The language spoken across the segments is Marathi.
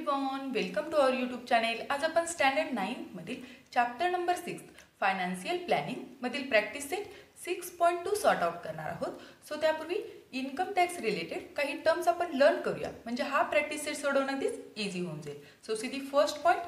Everyone, welcome to our YouTube channel. आज आपण स्टँडर्ड 9 मधील चॅप्टर नंबर 6 फायनान्शियल प्लॅनिंग मधील प्रॅक्टिस सेट 6.2 सॉर्ट आउट करणार आहोत. सो त्यापूर्वी इन्कम टॅक्स रिलेटेड काही टर्म्स आपण लर्न करूया, म्हणजे हा प्रॅक्टिस सेट सोडवणं इझी होऊन जाईल. So see the first point,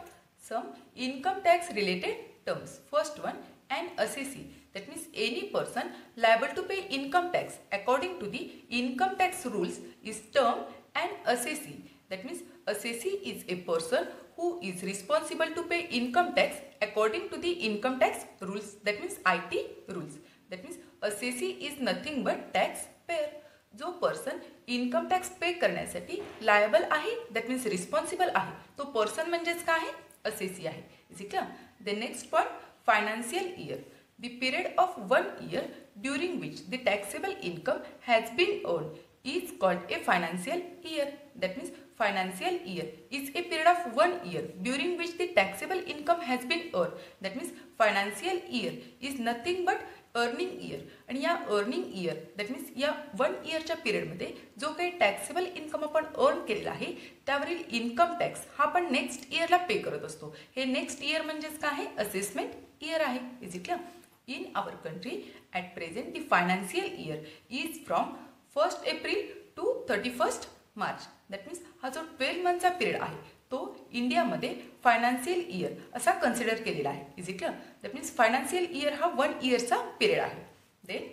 some income tax related terms. First one, an assessee, that means any person liable to pay income tax according to the income tax rules is termed an assessee. That means assessee is a person who is responsible to pay income tax according to the income tax rules, that means IT rules. That means assessee is nothing but tax payer. जो पर्सन इन्कम टॅक्स पे करण्यासाठी लायबल आहे, दॅट मीन्स रिस्पॉन्सिबल आहे, तो पर्सन म्हणजेच काय आहे, असेसी आहे. Is it clear? The next point, financial year, the period of 1 year during which the taxable income has been earned is called a financial year. That means financial year is a period of 1 year during which the taxable income has been earned. That means financial year is nothing but earning year. आणि या अर्निंग इयर, दॅट मीन्स या 1 इयरच्या पिरियडमध्ये जो काही टॅक्सेबल इन्कम आपण अर्न केलेला आहे त्यावरील इन्कम टॅक्स हा आपण नेक्स्ट इयरला पे करत असतो. हे नेक्स्ट इयर म्हणजेच काय आहे, असेसमेंट इयर आहे. Is it clear? In our country at present the financial year is from 1 April to 31 March. That means हा जो 12 मंथचा पिरियड आहे तो इंडियामध्ये फायनान्शियल इयर असा कन्सिडर केलेला आहे. Is it clear? That means financial year हा 1 इयरचा पिरियड आहे. Then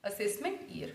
assessment year.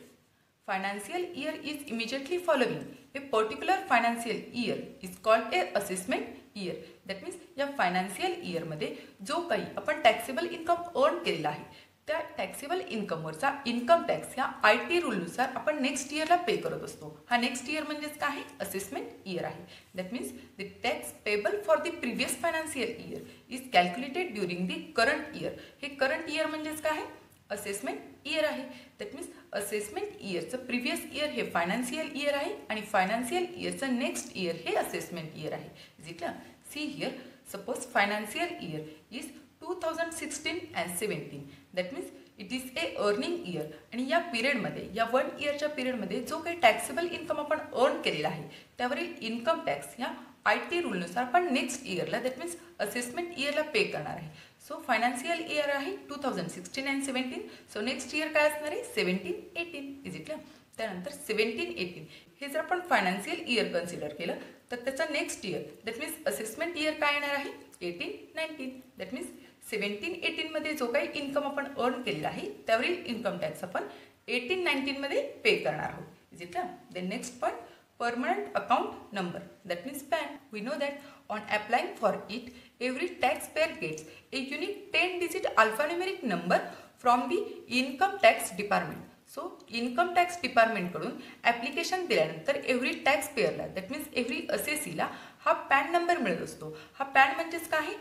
Financial year is immediately following a particular financial year is called a assessment year. That means या फायनान्शियल इयरमध्ये जो काही आपण टॅक्सेबल इन्कम अर्न केलेला आहे त्या टॅक्सेबल इन्कमवरचा इन्कम टॅक्स ह्या IT रूलनुसार आपण नेक्स्ट इयरला पे करत असतो. हा नेक्स्ट इयर म्हणजेच काय आहे, असेसमेंट इयर आहे. That means the tax payable for the previous financial year is calculated during the current year. हे करंट इयर म्हणजेच काय आहे, असेसमेंट इयर आहे. दॅट मीन्स असेसमेंट इयरचं प्रिव्हियस इयर हे फायनान्शियल इयर आहे आणि फायनान्शियल इयरचं नेक्स्ट इयर हे असेसमेंट इयर आहे. Is it clear? See here, suppose financial year is 2016 and 17. That means it is a earning year. आणि या पिरियडमध्ये, या 1 इयरच्या पिरियडमध्ये जो काही टॅक्सेबल इन्कम आपण अर्न केलेला आहे त्यावरील इन्कम टॅक्स ह्या IT रूलनुसार आपण नेक्स्ट इयरला, दॅट मीन्स असेसमेंट इयरला पे करणार आहे. सो फायनान्शियल इयर आहे 2016 and 17. सो नेक्स्ट इयर काय असणार आहे, 17-18. Is it clear? त्यानंतर 17-18 हे जर आपण फायनान्शियल इयर कन्सिडर केलं तर त्याचा next year, that means assessment year काय येणार आहे, 18-19. दॅट मीन्स 17-18 मध्ये जो काही इन्कम आपण अर्न केलेला आहे त्यावरील इन्कम टॅक्स आपण 18-19 मध्ये पे करणार आहोत. Is it clear? The next point, permanent account number, that means PAN. We know that on applying for it, every taxpayer gets a unique 10-digit alphanumeric number from the income tax department. So income tax डिपार्टमेंटकडून ॲप्लिकेशन दिल्यानंतर एव्हरी टॅक्स पेअरला, दॅट मीन्स एव्हरी असेसीला हा पॅन नंबर मिळत असतो. हा पॅन म्हणजेच काय आहे,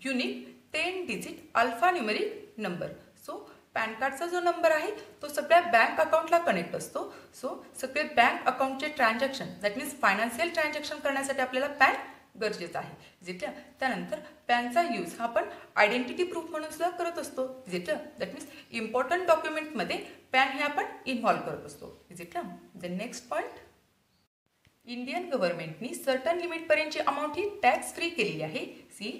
unique 10 digit alphanumeric number. So pan कार्डचा जो नंबर आहे तो सगळ्या बँक अकाउंटला कनेक्ट असतो. सो सगळे बँक अकाउंटचे transaction, that means financial transaction करण्यासाठी आपल्याला पॅन गरजेचं आहे. जिथे त्यानंतर पॅनचा यूज हा आपण आयडेंटिटी प्रूफ म्हणून सुद्धा करत असतो. जिथे दॅट मीन्स इम्पॉर्टंट डॉक्युमेंटमध्ये पॅन हे आपण इन्व्हॉल्व करत असतो. जिथे द नेक्स्ट पॉइंट, इंडियन गव्हर्नमेंटनी सर्टन लिमिटपर्यंतची अमाऊंट ही टॅक्स फ्री केलेली आहे. See,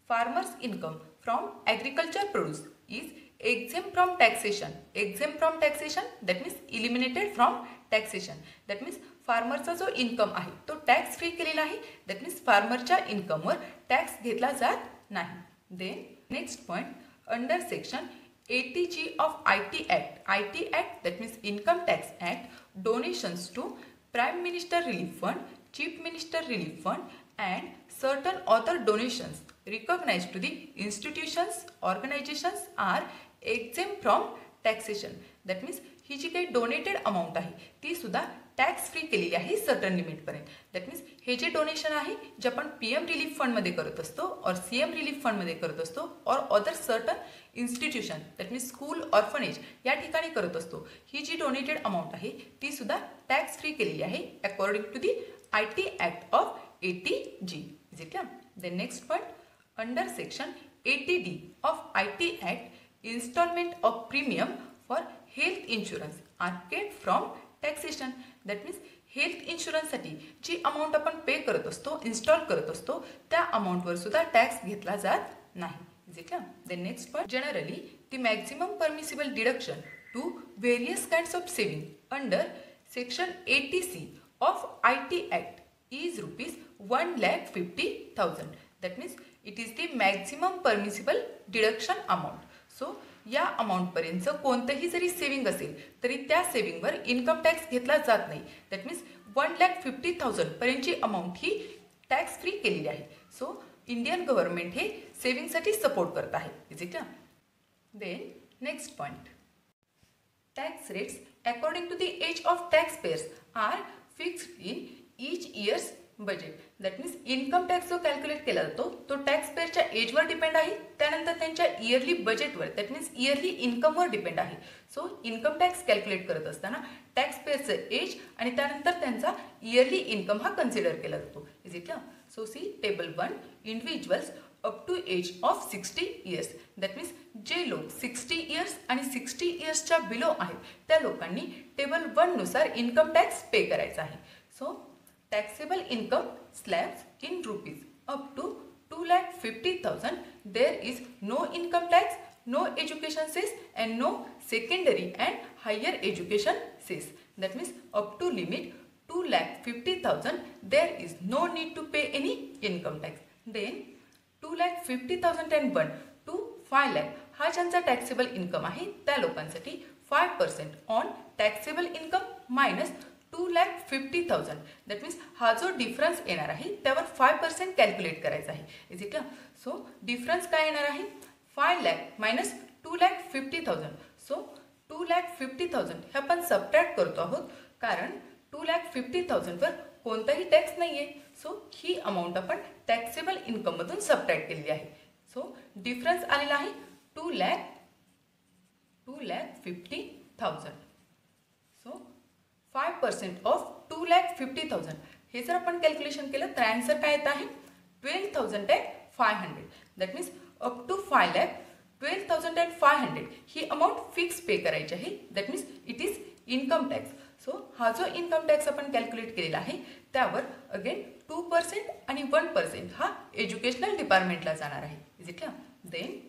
farmers income from agriculture produce is exempt from taxation. Exempt from taxation, that means eliminated from taxation. That means फार्मरचा जो इन्कम आहे तो टॅक्स फ्री केलेला आहे. दॅट मीन्स फार्मरच्या इन्कमवर टॅक्स घेतला जात नाही. Then next point, under section 80G of IT act. IT act, that means income tax act, donations to prime minister relief fund, chief minister relief fund and certain other donations recognized to the institutions, organizations are exempt from taxation. That means ही जी काही डोनेटेड अमाऊंट आहे ती सुद्धा टॅक्स फ्री केलेली आहे सर्टन लिमिटपर्यंत. दॅट मीन्स हे जे डोनेशन आहे जे आपण PM रिलीफ फंडमध्ये करत असतो और CM रिलीफ फंडमध्ये करत असतो और other certain institution, that means school, orphanage या ठिकाणी करत असतो, ही जी डोनेटेड अमाऊंट आहे ती सुद्धा टॅक्स फ्री केलेली आहे according to the IT act of 80G. Is it clear? The next point, under section 80D of IT Act, installment of premium for health insurance are kept from taxation. That means health इन्शुरन्ससाठी जी अमाऊंट आपण पे करत असतो, इन्स्टॉल करत असतो, त्या अमाऊंटवर सुद्धा टॅक्स घेतला जात नाही. Is it clear? The next point, generally the maximum permissible deduction to various kinds of saving under section 80C of IT Act is rupees 1,50,000. That means it is the maximum permissible deduction amount. So या अमाऊंट पर्यंत कोणतंही जरी सेविंग असेल तरी त्या सेविंगवर इन्कम टॅक्स घेतला जात नाही. दॅट मीन्स 1,50,000 पर्यंतची अमाऊंट ही टॅक्स फ्री केलेली आहे. सो इंडियन गव्हर्नमेंट हे सेविंगसाठी सपोर्ट करत आहे. Is it? Then next point, tax rates according to the age of tax payers are fixed in each year's budget. That means income tax जो कॅल्क्युलेट केला जातो तो टॅक्स पेयरच्या एजवर डिपेंड आहे, त्यानंतर त्यांच्या इयरली बजेटवर, दॅट मीन्स इयरली इन्कमवर डिपेंड आहे. सो इन्कम टॅक्स कॅल्क्युलेट करत असताना टॅक्स पेयरचं एज आणि त्यानंतर त्यांचा इयरली इन्कम हा कन्सिडर केला जातो. Is it? So see table 1, individuals up to age of 60 years. That means जे लोक 60 इयर्स आणि 60 इयर्सच्या बिलो आहेत त्या लोकांनी टेबल 1 नुसार इन्कम टॅक्स पे करायचा आहे. So taxable income slabs in rupees up to 2,50,000. There is no income tax, no education cess and no secondary and higher education cess. That means up to limit 2,50,000 there is no need to pay any income tax. Then 2,50,001 to 5 lakh हा ज्यांचा टॅक्सेबल इन्कम आहे त्या लोकांसाठी 5% on taxable income minus 2,50,000. That means हा जो डिफरन्स येणार आहे त्यावर 5% कॅल्क्युलेट करायचा आहे. Is it? सो डिफरन्स काय येणार आहे? 5 lakh मायनस 2,50,000. सो 2,50,000 हे आपण सबट्रॅक्ट करतो आहोत कारण 2,50,000 वर कोणताही टॅक्स नाही आहे. सो ही अमाऊंट आपण टॅक्सेबल इन्कममधून सबट्रॅक्ट केलेली आहे. सो डिफरन्स आलेला आहे 2,50,000. सो 5% ऑफ 2,50,000 हे जर आपण कॅल्क्युलेशन केलं तर आन्सर काय येत आहे? 12,500. That means up to 5 lakh 12,500 ही अमाऊंट फिक्स पे करायची आहे. That means it is income tax. So हा जो इन्कम टॅक्स आपण कॅल्क्युलेट केलेला आहे त्यावर अगेन 2% आणि 1% हा एज्युकेशनल डिपार्टमेंटला जाणार आहे. Is it? Then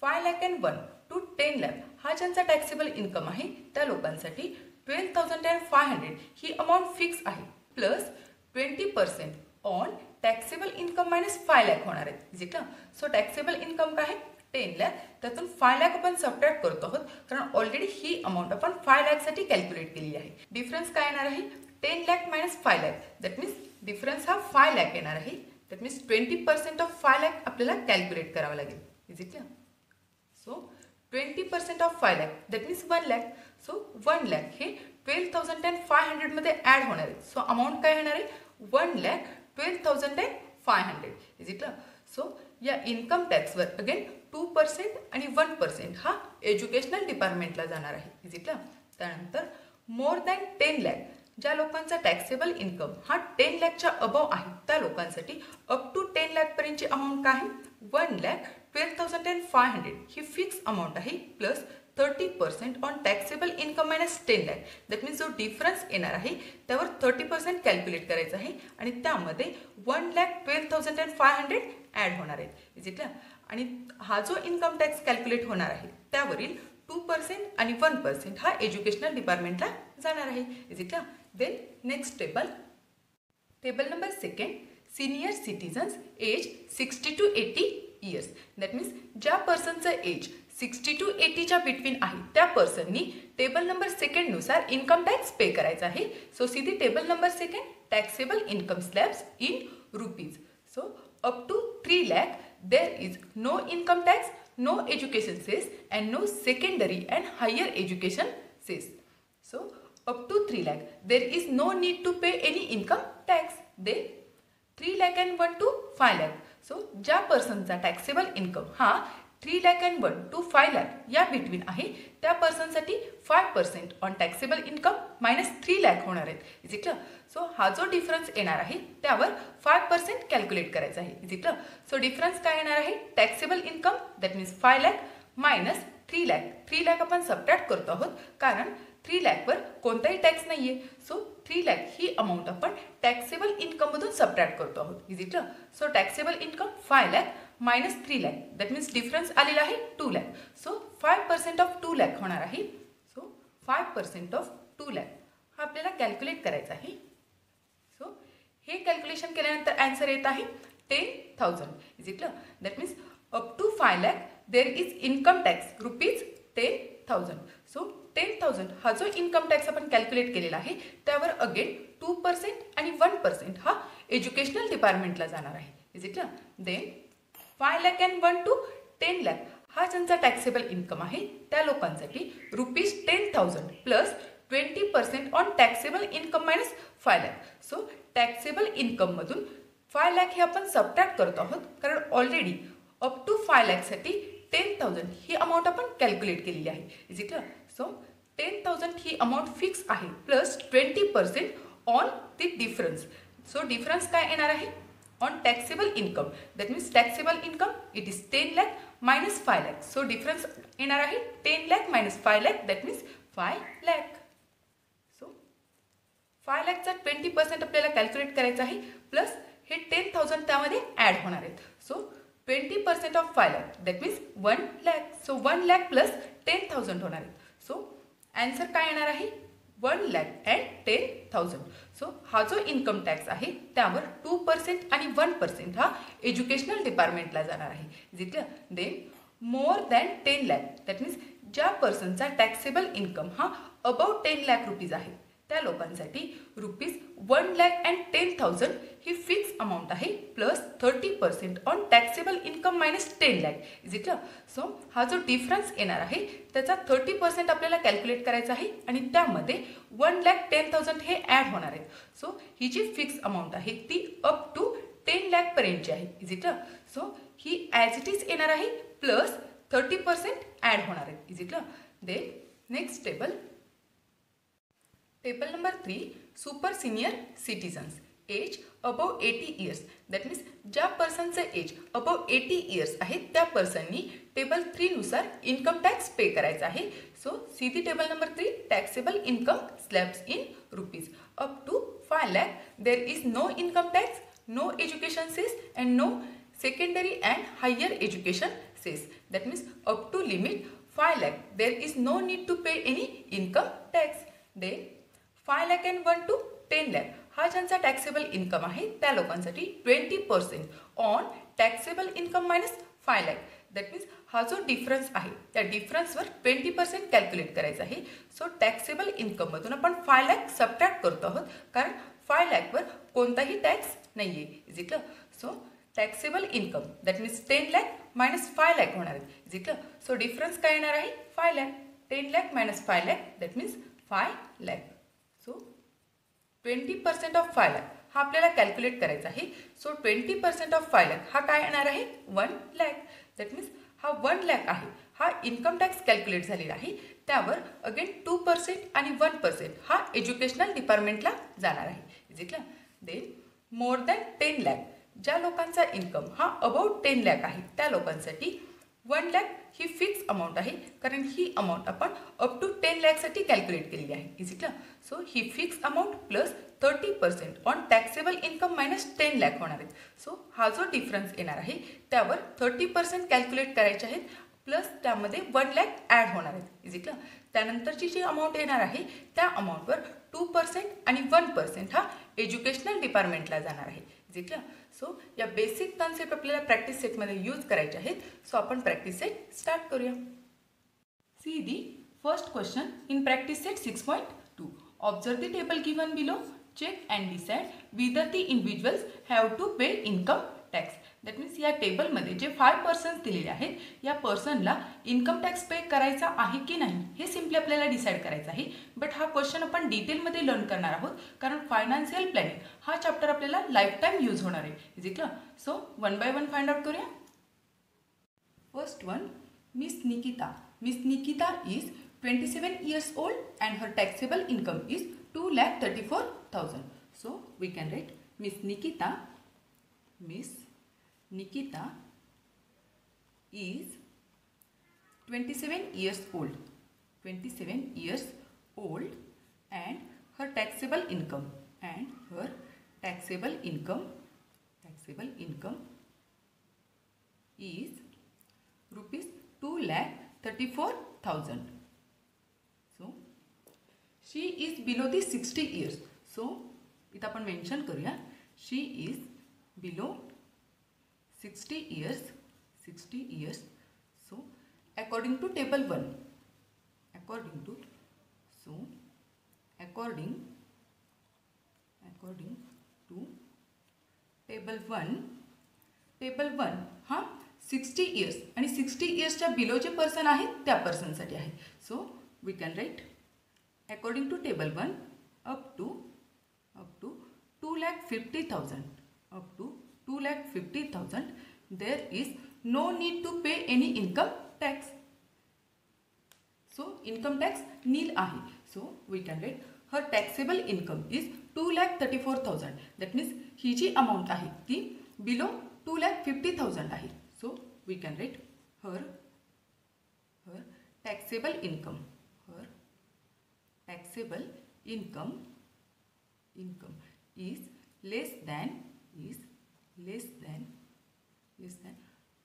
5 lakh and 1 to 10 lakh हा ज्यांचा टॅक्सेबल इन्कम आहे त्या लोकांसाठी 12,500 ही अमाऊंट फिक्स आहे plus 20% on taxable income minus 5 lakh होणार आहे. Is it? So taxable income काय आहे? 10 lakh. त्यातून 5 lakh आपण सबट्रॅक्ट करतो आहोत कारण ऑलरेडी ही अमाऊंट आपण 5 lakh साठी कॅल्क्युलेट केलेली आहे. डिफरन्स काय येणार आहे? 10 lakh minus 5 lakh. That means difference हा 5 lakh येणार आहे. दॅट मीन्स 20% ऑफ 5 lakh आपल्याला कॅल्क्युलेट करावं लागेल. Is it? So 20% of 5 lakh that means 1 lakh. So 1 lakh हे 12,500 मध्ये ऍड होणार आहे. सो अमाऊंट काय येणार आहे? 1,12,500. Is it? सो या इन्कम टॅक्सवर अगेन 2% आणि 1% हा एज्युकेशनल डिपार्टमेंटला जाणार आहे. Is it? त्यानंतर मोर दॅन 10 lakh ज्या लोकांचा टॅक्सेबल इन्कम हा 10 lakhच्या अबव आहे त्या लोकांसाठी अप टू 10 lakh पर्यंतची अमाऊंट काय आहे? 1,12,500 ही फिक्स अमाऊंट आहे plus 30% on taxable income minus 10 lakh. That means जो डिफरन्स येणार आहे त्यावर 30% कॅल्क्युलेट करायचं आहे आणि त्यामध्ये 1,12,500 ॲड होणार आहेत. Is it? आणि हा जो इन्कम टॅक्स कॅल्क्युलेट होणार आहे त्यावरील 2% आणि 1% हा एज्युकेशनल डिपार्टमेंटला जाणार आहे. Is it? Then next table number 2, senior citizens age 60 to 80 years. That means ज्या पर्सनचं एज 60 to 80च्या बिटवीन आहे त्या पर्सननी टेबल नंबर 2 नुसार इन्कम टॅक्स पे करायचा आहे. So see the table number 2, taxable income slabs in rupees. So up to 3 lakh there is no income tax, no education cess and no secondary and higher education cess. So up to 3 lakh there is no need to pay any income tax. Then 3 lakh and 1 to 5 lakh. So ज्या पर्सनचा टॅक्सेबल इन्कम हा 3 lakh and 1 to 5 lakh या बिटवीन आहे त्या पर्सनसाठी 5% on taxable income minus 3 lakh होणार आहेत. Is it? सो हा जो डिफरन्स येणार आहे त्यावर 5% कॅल्क्युलेट करायचा आहे. Is it? सो डिफरन्स काय येणार आहे? Taxable income that means 5 lakh minus 3 lakh आपण सबट्रॅक्ट करतो आहोत कारण 3 लाखवर कोणताही टॅक्स नाही आहे. सो 3 लाख ही अमाऊंट आपण टॅक्सेबल इन्कममधून सबट्रॅक्ट करतो आहोत. Is it? So taxable income 5 lakh minus 3 lakh, that means difference आलेला आहे 2 लाख. सो 5% ऑफ 2 लाख होणार आहे. सो 5% ऑफ 2 लाख हा आपल्याला कॅल्क्युलेट करायचा आहे. सो हे कॅल्क्युलेशन केल्यानंतर आन्सर येत आहे 10,000. Is it? That means up to 5 lakh there is income tax rupees 10,000. So 10,000 हा जो इन्कम टॅक्स आपण कॅल्क्युलेट केलेला आहे त्यावर अगेन 2% आणि 1% हा एज्युकेशनल डिपार्टमेंटला जाणार आहे. Is it? Then 5 lakh and 1 to 10 lakh हा ज्यांचा टॅक्सेबल इन्कम आहे त्या लोकांसाठी rupees 10,000 plus 20% on taxable income minus 5 lakh. So taxable इन्कममधून 5 लाख हे आपण सबट्रॅक्ट करतो आहोत कारण ऑलरेडी अप टू 5 लाखसाठी 10,000 ही अमाऊंट आपण कॅल्क्युलेट केलेली आहे. Is it? सो 10,000 ही अमाऊंट फिक्स आहे plus 20% on the difference. So difference काय येणार आहे on taxable income, that means taxable income it is 10 lakh minus 5 lakh. So difference येणार आहे 10 lakh minus 5 lakh, that means 5 lakh. So 5 लाखचा 20% आपल्याला कॅल्क्युलेट करायचं आहे प्लस हे 10,000 त्यामध्ये ॲड होणार आहेत. So 20% of 5 lakh that means 1 lakh. So 1 lakh plus 10,000 होणार आहेत. सो आन्सर काय येणार आहे 1 लाख अँड 10,000. सो हा जो इन्कम टॅक्स आहे त्यावर 2% आणि 1% हा एज्युकेशनल डिपार्टमेंटला जाणार आहे. Is then more than 10 lakh that means ज्या पर्सनचा टॅक्सेबल इन्कम हा अबाउट 10 लाख रुपीज आहे त्या लोकांसाठी रुपीज 1 लाख अँड 10,000 ही फिक्स अमाऊंट आहे plus 30% on taxable income minus 10 lakh. Is it? So हा जो डिफरन्स येणार आहे त्याचा 30% आपल्याला कॅल्क्युलेट करायचा आहे आणि त्यामध्ये 1 लाख 10,000 हे ॲड होणार आहेत. सो ही जी फिक्स अमाऊंट आहे ती अप टू 10 लाख पर्यंतची आहे. Is it? सो ही ॲज इट इज येणार आहे प्लस 30% ॲड होणार आहेत. Is it? Then next table, table number 3 super senior citizens age above 80 years. That means ज्या पर्सनचं एज अबव 80 इयर्स आहे त्या पर्सननी टेबल 3 नुसार इन्कम टॅक्स पे करायचा आहे. So see the table number 3 taxable income slabs in rupees up to 5 lakh there is no income tax, no education cess and no secondary and higher education cess. That means up to limit 5 lakh there is no need to pay any income tax. Then 5 lakh and 1 to 10 lakh हा ज्यांचा टॅक्सेबल इन्कम आहे त्या लोकांसाठी 20% on taxable income minus 5 lakh. That means हा जो डिफरन्स आहे त्या डिफरन्सवर 20% कॅल्क्युलेट करायचा आहे. सो टॅक्सेबल इन्कममधून आपण 5 लाख सबट्रॅक्ट करतो आहोत कारण 5 लाखवर कोणताही टॅक्स नाही आहे. Is it? So taxable income that means 10 lakh minus 5 lakh होणार आहेत. Is it? सो डिफरन्स काय येणार आहे 5 lakh. 10 lakh minus 5 lakh that means 5 lakh. So 20% of 5 lakh हा आपल्याला कॅल्क्युलेट करायचा आहे. सो 20% ऑफ 5 लाख हा काय येणार आहे 1 लाख. दॅट मीन्स हा 1 लाख आहे हा इन्कम टॅक्स कॅल्क्युलेट झालेला आहे त्यावर अगेन 2% आणि 1% हा एज्युकेशनल डिपार्टमेंटला जाणार आहे. Is it? Then more than 10 lakh ज्या लोकांचा इन्कम हा अबाउट 10 लाख आहे त्या लोकांसाठी 1 लाख ही फिक्स अमाऊंट आहे कारण ही अमाऊंट आपण अप टू 10 लाखसाठी कॅल्क्युलेट केलेली आहे. Is it? So he fix amount plus 30% on taxable income minus 10 lakh होणार आहेत. सो हा जो डिफरन्स येणार आहे त्यावर 30% कॅल्क्युलेट करायचे आहेत प्लस त्यामध्ये 1 लाख ॲड होणार आहेत. Is it? त्यानंतरची जी अमाऊंट येणार आहे त्या अमाऊंटवर 2% आणि 1% हा एज्युकेशनल डिपार्टमेंटला जाणार आहे. Is it? सो या बेसिक कॉन्सेप्ट आपल्याला प्रॅक्टिस सेटमध्ये यूज करायचे आहेत. सो आपण प्रॅक्टिस सेट स्टार्ट करूया. See the first question in practice set 6.2. Observe the table given below, check and decide whether the individuals have to pay income tax. That means या टेबलमध्ये जे 5 पर्सन्स दिलेले आहेत या पर्सनला इन्कम टॅक्स पे करायचा आहे की नाही हे सिम्पली आपल्याला डिसाईड करायचं आहे. बट हा क्वेश्चन आपण डिटेलमध्ये लर्न करणार आहोत कारण फायनान्शियल प्लॅनिंग हा चॅप्टर आपल्याला लाईफ टाईम यूज होणार आहे. Is it? So 1 by 1 find out करूया. First one, Miss Nikita. Miss Nikita is 27 years old and her taxable income is 2,34,000. So we can write Miss Nikita is 27 years old, 27 years old, and her taxable income, is rupees 2,34,000. So she is below the 60 years. So इथं आपण मेन्शन करूया, she is below 60 years. So according to table 1, according to table 1 हा 60 इयर्स आणि 60 इयर्सच्या बिलो जे पर्सन आहेत त्या पर्सनसाठी आहे. So we can write according to table 1 up to 2,50,000, up to 2,50,000 there is no need to pay any income tax. So income tax nil आहे. So we can write her taxable income is 2,34,000. that means ही जी अमाउंट आहे ती बिलो 2,50,000 आहे. So we can write her taxable income, is less than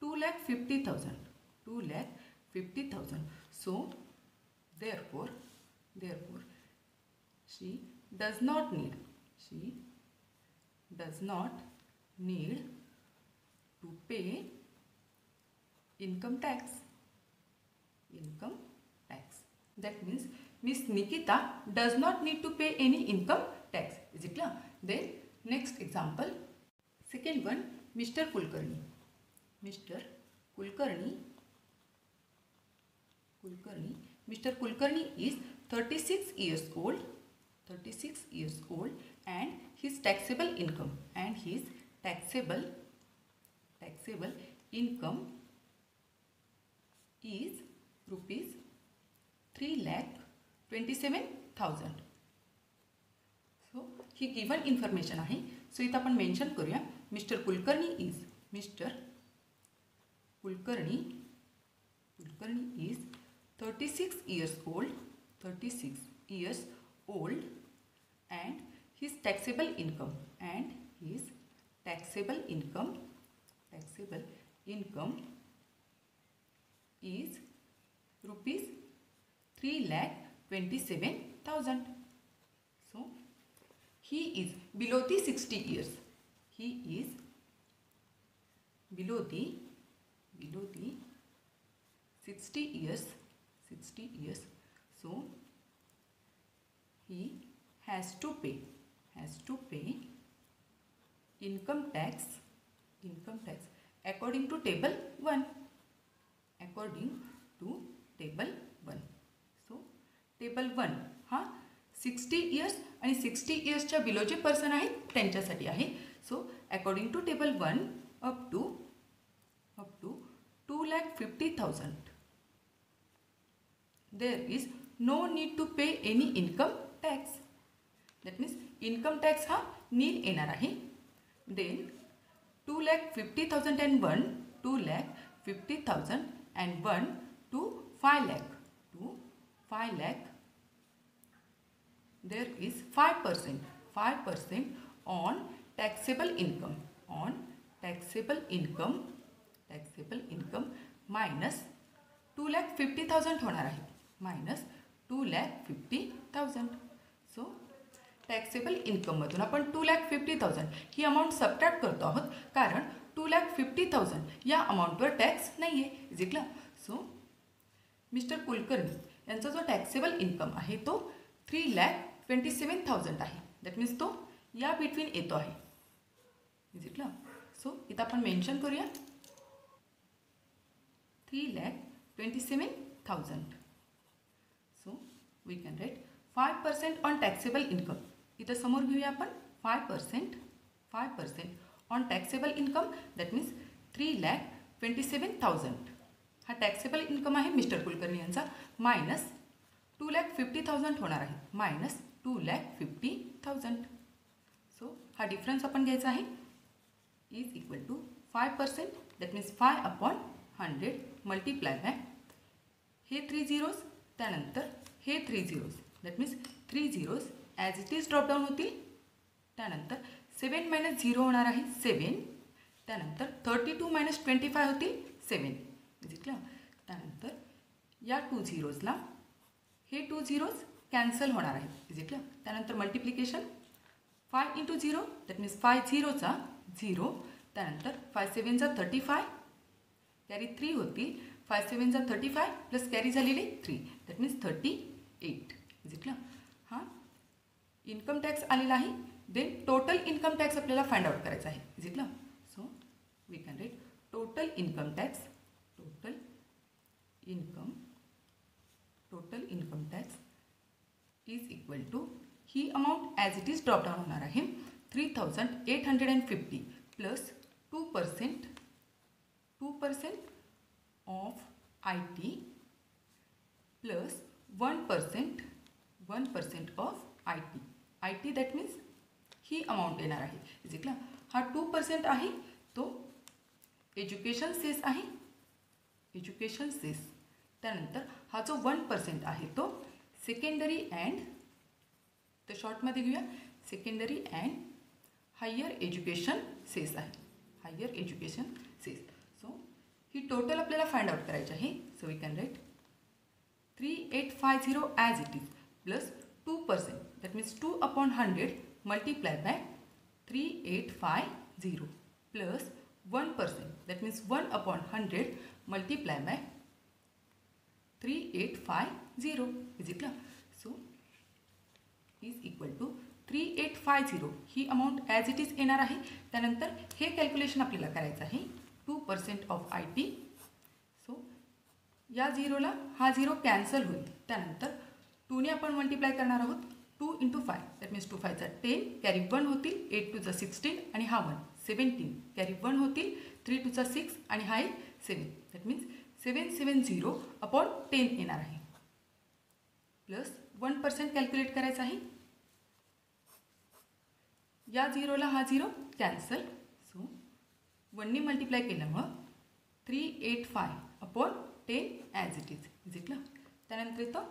2,50,000. So therefore she does not need to pay income tax. That means Miss Nikita does not need to pay any income tax. Is it clear? Then next example, second one, Mr. Kulkarni is 36 years old, and his taxable income is rupees 3,27,000. So he given information आहे. सो इथं आपण मेन्शन करूया, mister Kulkarni is 36 years old, and his taxable income is rupees 3,27,000. So he is below the 60 years. He is below the 60 years. So he has to pay income tax according to table 1. So table 1 हा 60 इयर्स आणि 60 इयर्सच्या बिलो जे पर्सन आहेत त्यांच्यासाठी आहे. So according to table 1 up to 2,50,000 there is no need to pay any income tax. that means income tax हा नील येणार आहे. then 2,50,000 and 1 2,50,000 and 1 to 5 lakh there is 5% on taxable income minus 2,50,000 होणार आहे, minus 2,50,000. सो टॅक्सेबल इन्कममधून आपण 2,50,000 ही अमाऊंट सबट्रॅक्ट करतो आहोत, कारण 2,50,000 या अमाऊंटवर टॅक्स नाही आहे. Is it clear? So mister Kulkarni यांचा जो टॅक्सेबल इन्कम आहे तो 3,27,000 आहे. दॅट मीन्स तो या बिटवीन येतो आहे. Is it clear? सो इथं आपण मेन्शन करूया 3,27,000. So we can write 5% on taxable income. इथं समोर घेऊया आपण 5% on taxable income. That means 3,27,000 हा टॅक्सेबल इन्कम आहे मिस्टर कुलकर्णी यांचा, मायनस 2,50,000 होणार आहे, मायनस 2,50,000. सो हा डिफरन्स आपण घ्यायचा आहे. Is equal to 5%. That means 5/100 multiply by हे 3 झिरोज, त्यानंतर हे 3 zeros, that means 3 zeros as it is drop down होतील. त्यानंतर 7 मायनस 0 होणार आहे 7. त्यानंतर 32 मायनस 25 होतील 7. इजिकलं. त्यानंतर या 2 झिरोजला हे 2 झिरोज कॅन्सल होणार आहे. इजिकलं. त्यानंतर मल्टिप्लिकेशन 5 इंटू 0, दॅट मीन्स 5 झिरोचा 0. त्यानंतर 5 सेवनचा 35, कॅरी 3 होतील. 5 सेवनचा 35 प्लस कॅरी झालेली 3, दॅट मीन्स 38. इजिकलं. हा इन्कम टॅक्स आलेला आहे. देन टोटल इन्कम टॅक्स आपल्याला फाइंड आउट करायचा आहे. इजिकलं. So we can write total income tax, total income tax is equal to ही amount as it is drop down होणार आहे 3850 plus 2% of IT plus 1% of IT that means ही अमाऊंट येणार आहे. इजिकला. हा 2% आहे तो एज्युकेशन सेस आहे, एज्युकेशन सेस. त्यानंतर हा जो 1% आहे तो सेकंडरी अँड, तर शॉर्टमध्ये घेऊया secondary and higher education cess आहे, हायर एज्युकेशन सेस. सो ही टोटल आपल्याला फाइंड आउट करायची आहे. So we can write 3850 as it is plus 2%, that means 2/100 multiply by 3850 plus 1%, that means 1/100 multiply by 3850. इजिकलं. सो इज इक्वल टू 3850 ही अमाऊंट ॲज इट इज येणार आहे. त्यानंतर हे कॅल्क्युलेशन आपल्याला करायचं आहे 2% ऑफ IT. सो या झिरोला हा झिरो कॅन्सल होईल. त्यानंतर 2ने आपण मल्टिप्लाय करणार आहोत. 2 इंटू 5, दॅट मीन्स 2 5 10, कॅरी 1 होतील. 8 2 16 आणि हा 1 17, कॅरी 1 होतील. 3 2 6 आणि हा 7, दॅट मीन्स 770/10 येणार आहे. प्लस 1% कॅल्क्युलेट करायचं आहे. या झिरोला हा झिरो कॅन्सल. सो 1ने मल्टिप्लाय केल्यामुळं 385/10 ॲज इट इज. इजिकलं. त्यानंतर इथं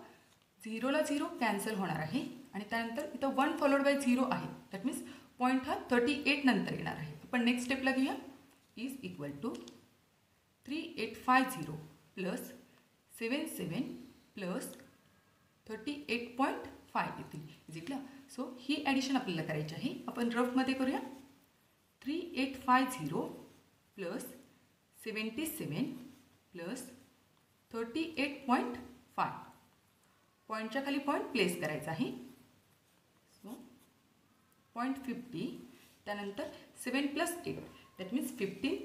झिरोला झिरो कॅन्सल होणार आहे आणि त्यानंतर इथं 1 फॉलोड बाय 0 आहे, दॅट मीन्स पॉईंट हा 38 नंतर येणार आहे. आपण नेक्स्ट स्टेपला घेऊया. Is equal to 3850 plus 77 plus 38.5 येतील. इजिकलं. सो ही ॲडिशन आपल्याला करायची आहे. आपण रफमध्ये करूया. 3850 प्लस 77 प्लस 38.5, पॉईंटच्या खाली पॉईंट प्लेस करायचा आहे. सो 0.50, त्यानंतर 7 प्लस 8, दॅट मीन्स 15,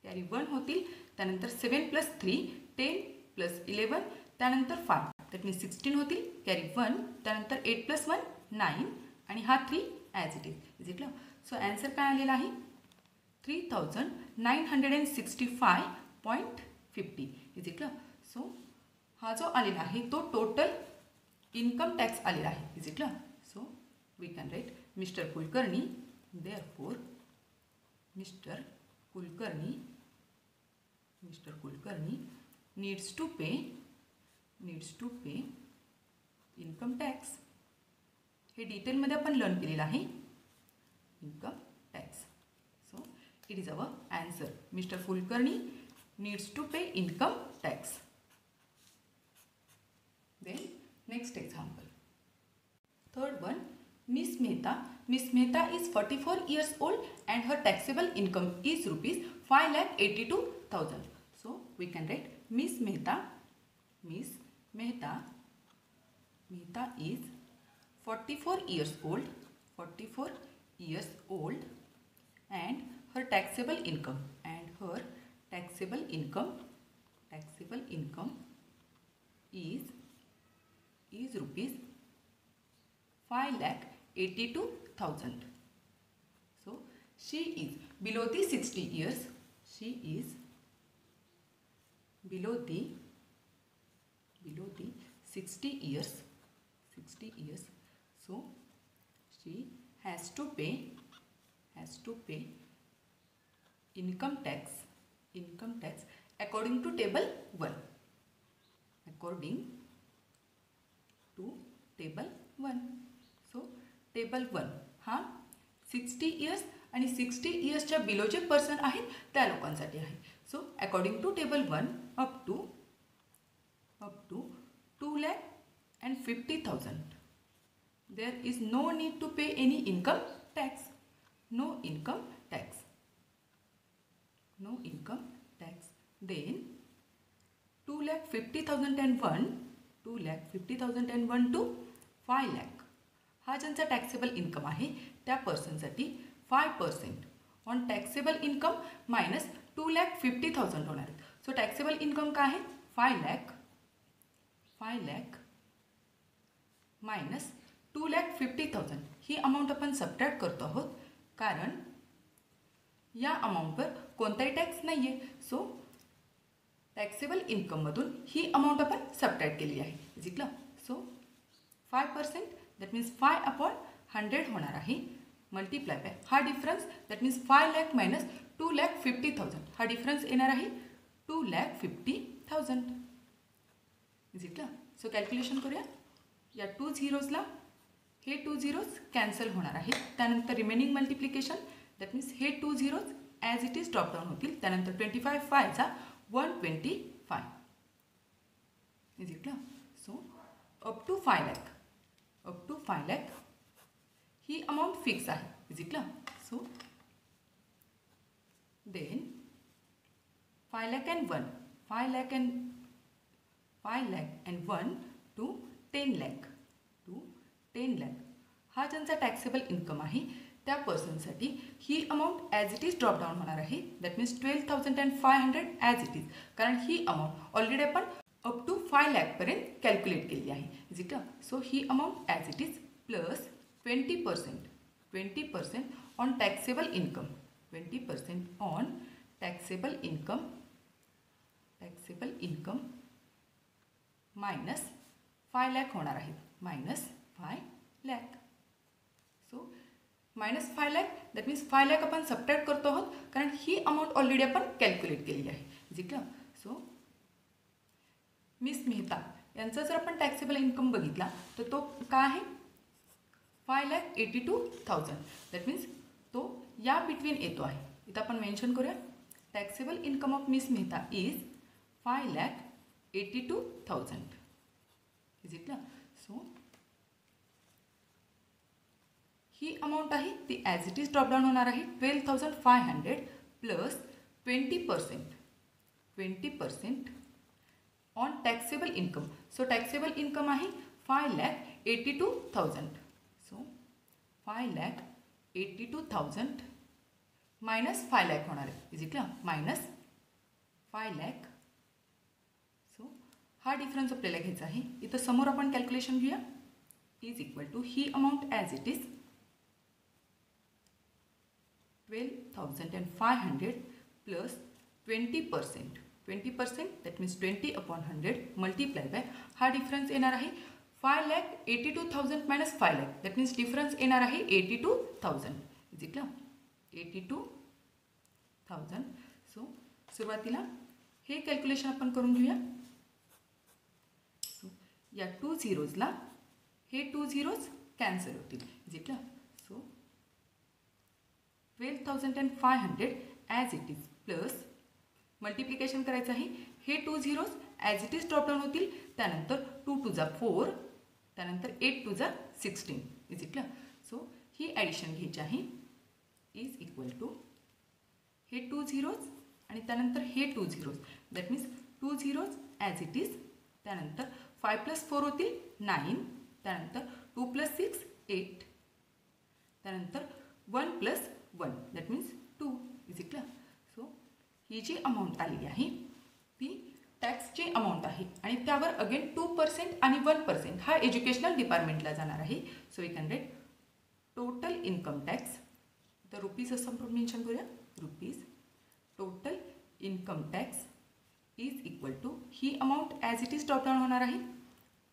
कॅरी 1 होतील. त्यानंतर 7 प्लस 3 10 प्लस 11, त्यानंतर 5, दॅट मीन्स 16 होतील. कॅरी 1, त्यानंतर 8 प्लस 1 9 आणि हा 3 ॲज इट इज. इजिकलं. सो ॲन्सर काय आलेला आहे 3965.50. इजिकलं. सो हा जो आलेला आहे तो टोटल इन्कम टॅक्स आलेला आहे. इजिकलं. So we can write mister Kulkarni, therefore mister Kulkarni needs to pay income tax. हे डिटेलमध्ये आपण लर्न केलेलं आहे income tax. So it is our answer. Mister Kulkarni needs to pay income tax. Then next example. Third one, Miss Mehta is 44 years old and her taxable income is rupees 5,82,000. So we can write Miss Mehta is 44 years old and her taxable income is rupees 5,82,000. So she is below the 60 years. She is below the 60 years. So she has to pay income tax according to table 1. According to table 1. So table 1 हा 60 इयर्स आणि 60 इयर्सच्या बिलो जे पर्सन आहेत त्या लोकांसाठी आहे. So according to table 1 up to 2,50,000 there is no need to pay any income tax. No income tax. Then 2,50,001 to 5 lakh हा ज्यांचा टॅक्सेबल इन्कम आहे त्या पर्सनसाठी 5% ऑन टॅक्सेबल इन्कम मायनस 2,50,000 होणार आहेत. सो टॅक्सेबल इन्कम काय आहे 5 lakh मायनस 2,50,000 ही अमाऊंट आपण सबट्रॅक्ट करतो आहोत कारण या अमाऊंटवर कोणताही टॅक्स नाही आहे. सो टॅक्सेबल इन्कममधून ही अमाऊंट आपण सबट्रॅक्ट केली आहे. जिंकलं. सो 5% दॅट मीन्स 5/100 होणार आहे मल्टिप्लाय बाय हा difference that means 5 lakh minus 2,50,000 हा डिफरन्स येणार आहे 2,50,000. जिंकलं. सो कॅल्क्युलेशन करूया. या 2 झिरोजला हे 2 झिरोज कॅन्सल होणार आहेत. त्यानंतर रिमेनिंग मल्टिप्लिकेशन दॅट मीन्स हे 2 zeros as it is drop down होतील. त्यानंतर 25 5 125 जिंकलं. सो अप टू 5 lakh ही अमाऊंट फिक्स आहे. जिंकलं. So then 5 lakh and 1 to 10 lakh हा ज्यांचा टॅक्सेबल इन्कम आहे त्या पर्सनसाठी ही amount as it is drop down होणार आहे. That means 12,500 as it is कारण ही अमाऊंट ऑलरेडी आपण अप टू 5 lakh कॅल्क्युलेट केली आहे. जिंकलं. सो ही amount as it is plus 20% on taxable income 20% on taxable income minus 5 lakh होणार आहे. Minus 5 lakh. So minus 5 lakh that means 5 lakh आपण सबट्रॅक्ट करतो आहोत कारण ही अमाऊंट ऑलरेडी आपण कॅल्क्युलेट केली आहे. जिंकलं. सो मिस मेहता यांचा जर आपण टॅक्सेबल इन्कम बघितला तर तो काय आहे 5,82,000 दॅट मीन्स तो या बिटवीन येतो आहे. इथं आपण मेन्शन करूया taxable income of miss Mehta is 5,82,000. जिंकलं. सो ही अमाऊंट आहे ती as it is drop down होणार आहे 12,500 plus 20% on taxable income. So taxable income आहे 5,82,000. सो 5,82,000 मायनस 5 lakh होणार आहे. जिंकलं. Minus 5 lakh. सो हा डिफरन्स आपल्याला घ्यायचा आहे. इथं समोर आपण कॅल्क्युलेशन घेऊया. इज इक्वल टू ही amount as it is 12,500 plus 20% that means 20/100 multiply by हा डिफरन्स येणार आहे 5,82,000 minus 5 lakh that means difference येणार आहे 82,000. जिंकलं. 82,000. सो सुरुवातीला हे कॅल्क्युलेशन आपण करून घेऊया. सो या 2 झिरोजला हे 2 झिरोज कॅन्सल होतील. जिंकलं. So 12,500 as it is plus multiplication करायचं आहे. हे 2 zeros as it is drop down होतील. त्यानंतर 2 2 जा 4 त्यानंतर 8 2 जा 16 जिंकलं. सो ही ॲडिशन घ्यायची आहे. इज इक्वल टू हे 2 झिरोज आणि त्यानंतर हे 2 zeros that means 2 zeros as it is. त्यानंतर 5 + 4 होतील 9 त्यानंतर 2 + 6 8 त्यानंतर 1 + 1 दॅट मीन्स 2 जिंकलं. सो ही जी अमाऊंट आलेली आहे ती टॅक्सची अमाऊंट आहे आणि त्यावर अगेन 2% आणि 1% हा एज्युकेशनल डिपार्टमेंटला जाणार आहे. सो 100 टोटल इन्कम टॅक्स तर रुपीज असं मेन्शन करूया. Rupees total income tax is equal to ही amount as it is drop down होणार आहे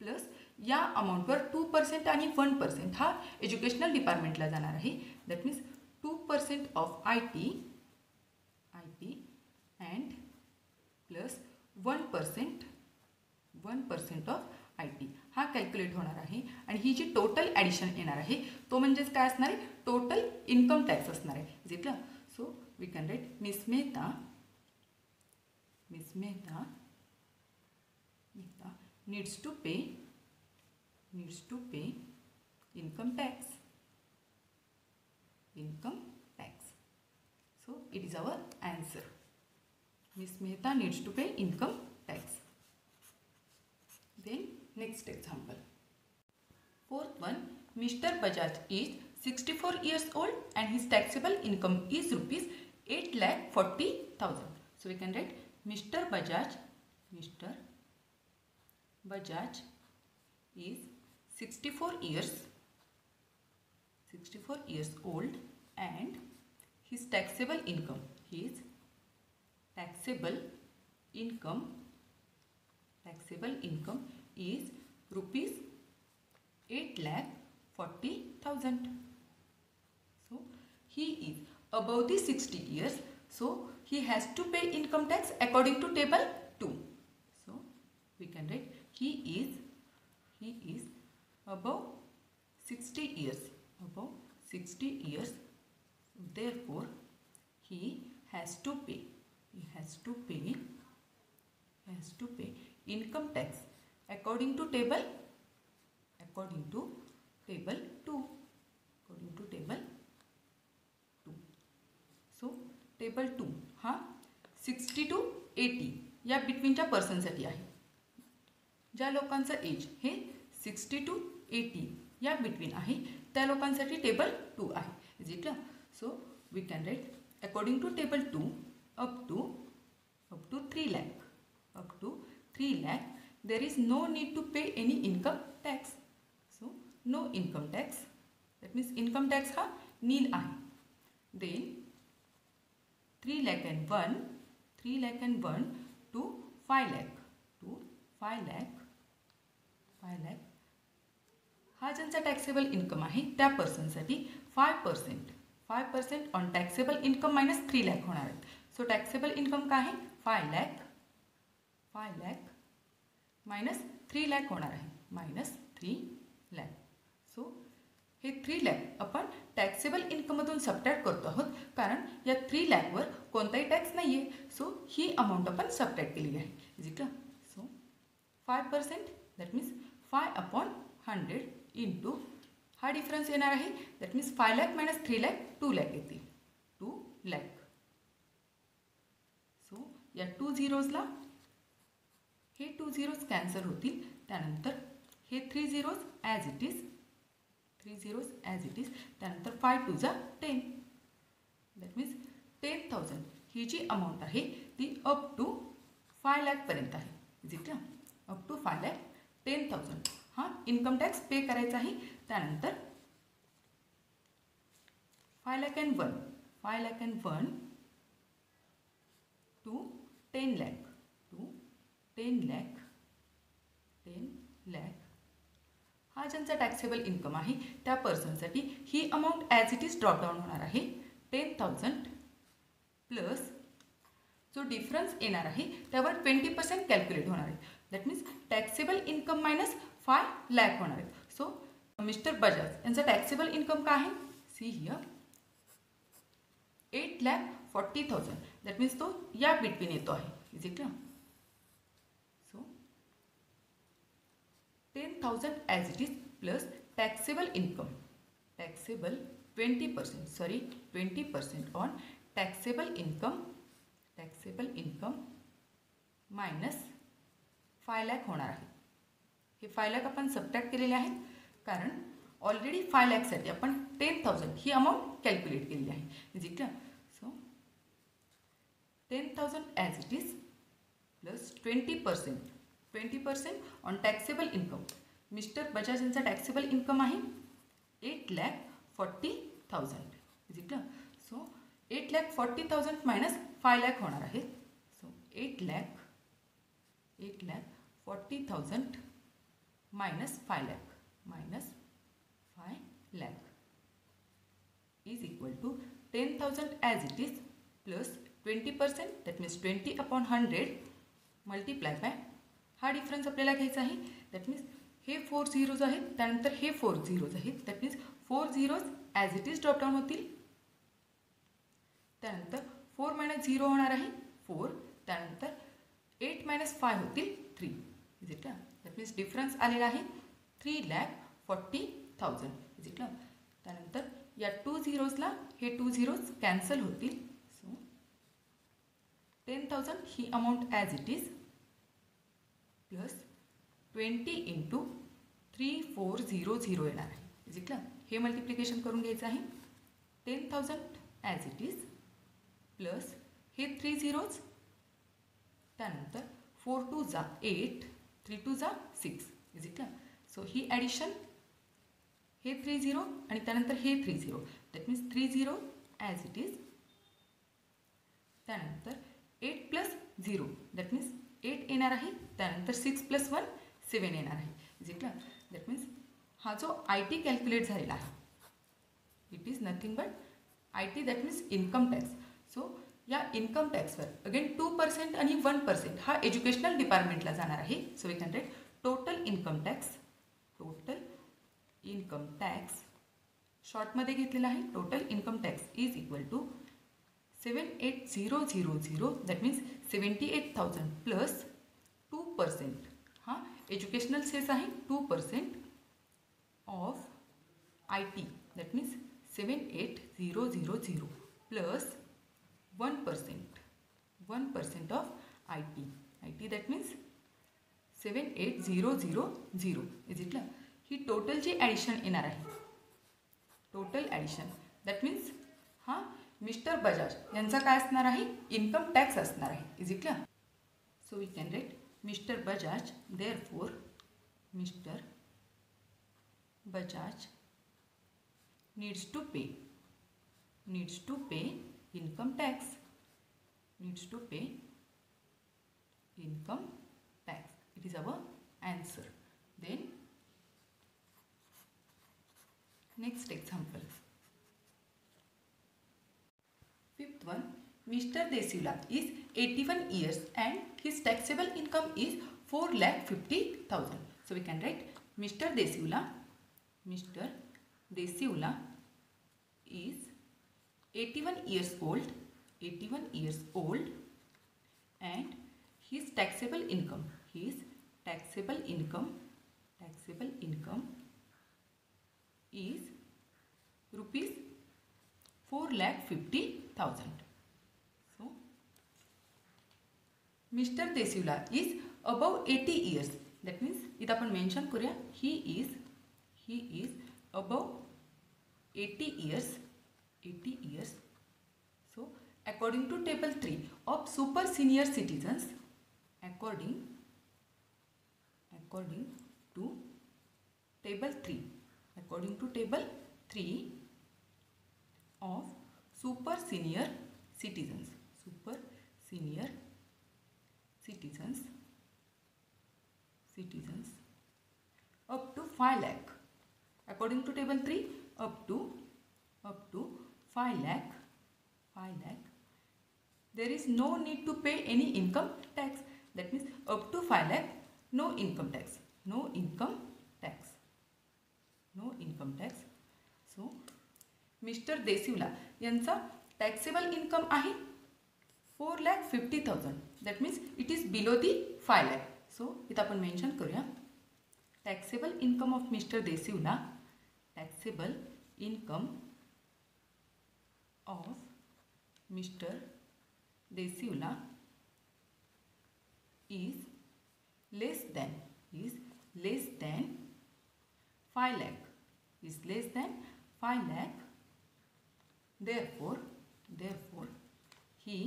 प्लस या अमाऊंटवर 2% आणि 1% हा एज्युकेशनल डिपार्टमेंटला जाणार आहे. That means 2% of IT and plus 1% 1% of IT हा कॅल्क्युलेट होणार आहे आणि ही जी टोटल ॲडिशन येणार आहे तो म्हणजेच काय असणार आहे, टोटल इन्कम टॅक्स असणार आहे. जिथलं so we can write miss Mehta needs to pay income tax. So it is our answer. Miss Mehta needs to pay income tax. Then next example. Fourth one, Mr. Bajaj is 64 years old and his taxable income is rupees 8,40,000. So we can write Mr. Bajaj is 64 years old and his taxable income is rupees 8,40,000. So he is above the 60 years, so he has to pay income tax according to table 2. So we can write he is above 60 years. Therefore he has to pay income tax according to table 2. So table 2 हा 60 to 80 या बिटवीनच्या पर्सनसाठी आहे. ज्या लोकांचं एज हे 60 to 80 या बिटवीन आहे त्या लोकांसाठी टेबल 2 आहे. Is it? So we can write according to table 2 up to 3 lakh there is no need to pay any income tax. So no income tax, that means income tax हा नील आहे. Then 3 lakh and 1 to 5 lakh हा ज्यांचा टॅक्सेबल इन्कम आहे त्या पर्सनसाठी 5% on taxable income minus 3 lakh होणार आहेत. सो टॅक्सेबल इन्कम काय आहे 5 lakh मायनस 3 lakh होणार आहे -3 lakh. सो हे 3 lakh आपण टॅक्सेबल इन्कममधून सबट्रॅक्ट करतो आहोत कारण या 3 lakhवर कोणताही टॅक्स नाही आहे. सो ही अमाऊंट आपण सबट्रॅक्ट केलेली आहे. Is it? So 5% that means 5/100 into हा डिफरन्स येणार आहे. That means 5 lakh minus 3 lakh 2 lakh येतील. 2 lakh. सो या 2 झिरोजला हे 2 zeros कॅन्सल होतील. त्यानंतर हे 3 zeros ॲज इट इज त्यानंतर 5 2 जा 10. दॅट मीन्स 10,000 ही जी अमाऊंट आहे ती अप टू 5 lakh पर्यंत आहे. Is it? Up to 5 lakh 10,000 हा इन्कम टॅक्स पे करायचा आहे. त्यानंतर 5 lakh and 1 टू 10 lakh हा ज्यांचा टॅक्सेबल इन्कम आहे त्या पर्सनसाठी ही amount as it is drop down होणार आहे. 10,000 प्लस जो डिफरन्स येणार आहे त्यावर 20% कॅल्क्युलेट होणार आहे. That means taxable income minus 5 lakh होणार आहे. सो मिस्टर बजाज यांचा टॅक्सेबल इन्कम काय आहे सी हियर 8,40,000. दॅट मीन्स तो या बिटवीन येतो आहे. Is it? So 10,000 as it is plus taxable income 20% on taxable income minus 5 lakh होणार आहे. हे 5 lakh आपण सबट्रॅक्ट केलेले आहेत कारण ऑलरेडी 5 lakhसाठी आपण 10,000 ही अमाऊंट कॅल्क्युलेट केलेली आहे. Is it? So 10,000 as it is plus 20% on taxable income. Mister Bajaj यांचा टॅक्सेबल इन्कम आहे 8,40,000. Is it? So 8,40,000 minus 5 lakh होणार आहे. So 8,40,000 minus 5 lakh is equal to 10,000 as it is plus 20%, that means 20/100 multiplied by हा डिफरन्स आपल्याला घ्यायचा आहे. दॅट मीन्स हे 4 झिरोज आहेत, त्यानंतर हे 4 झिरोज आहेत. That means 4 zeros as it is drop down होतील. त्यानंतर 4 मायनस 0 होणार आहे 4. त्यानंतर 8 मायनस 5 होतील 3. Is it? That means difference आलेला आहे 3,40,000. Is it? त्यानंतर या 2 झिरोजला हे 2 झिरोज कॅन्सल होतील. सो 10,000 ही amount as it is plus 20 into 3400 येणार आहे. Is it? हे मल्टिप्लिकेशन करून घ्यायचं आहे. 10,000 ॲज इट इज प्लस हे 3 झिरोज, त्यानंतर 4 2 जा 8, 3 2 जा 6. Is it? So he addition हे 3 झिरो आणि त्यानंतर हे 3 zero. That means 3 zero as it is. त्यानंतर 8 प्लस 0 दॅट मीन्स 8 येणार आहे. त्यानंतर 6 प्लस 1 7 येणार आहे. Is it? दॅट मीन्स हा जो IT कॅल्क्युलेट झालेला आहे it is nothing but IT, that means income tax. So या इन्कम टॅक्सवर अगेन 2% आणि 1% हा एज्युकेशनल डिपार्टमेंटला जाणार आहे. So we can write total income tax शॉर्टमध्ये घेतलेला आहे. Total income tax is equal to 78,000 that means 78,000 plus 2%. हा एज्युकेशनल सेस आहे 2% of IT, that means 78,000 plus 1% of IT. That means 78,000. Is it? ही टोटल जी ॲडिशन येणार आहे टोटल ॲडिशन दॅट मीन्स हा मिस्टर बजाज यांचा काय असणार आहे इन्कम टॅक्स असणार आहे. Is it? So we can write Mr Bajaj, therefore Mr Bajaj needs to pay income tax. It is our answer. Then next example. Fifth one, Mr. Desula is 81 years and his taxable income is 4,50,000. So we can write Mr. Desula is 81 years old and his taxable income is rupees 4,50,000. So Mr. Desula is above 80 years. That means इथं आपण मेन्शन करूया he is above 80 years. So according to table 3 of super senior citizens, according to table 3 of super senior citizens up to 5 lakh. According to table 3 up to 5 lakh there is no need to pay any income tax. That means up to 5 lakh no income tax. So Mr. Desula यांचा taxable income आहे 4,50,000. That means it is below the 5 lakh. So इथं आपण मेन्शन करूया taxable income of Mr. Desula is less than 5 lakh. Therefore he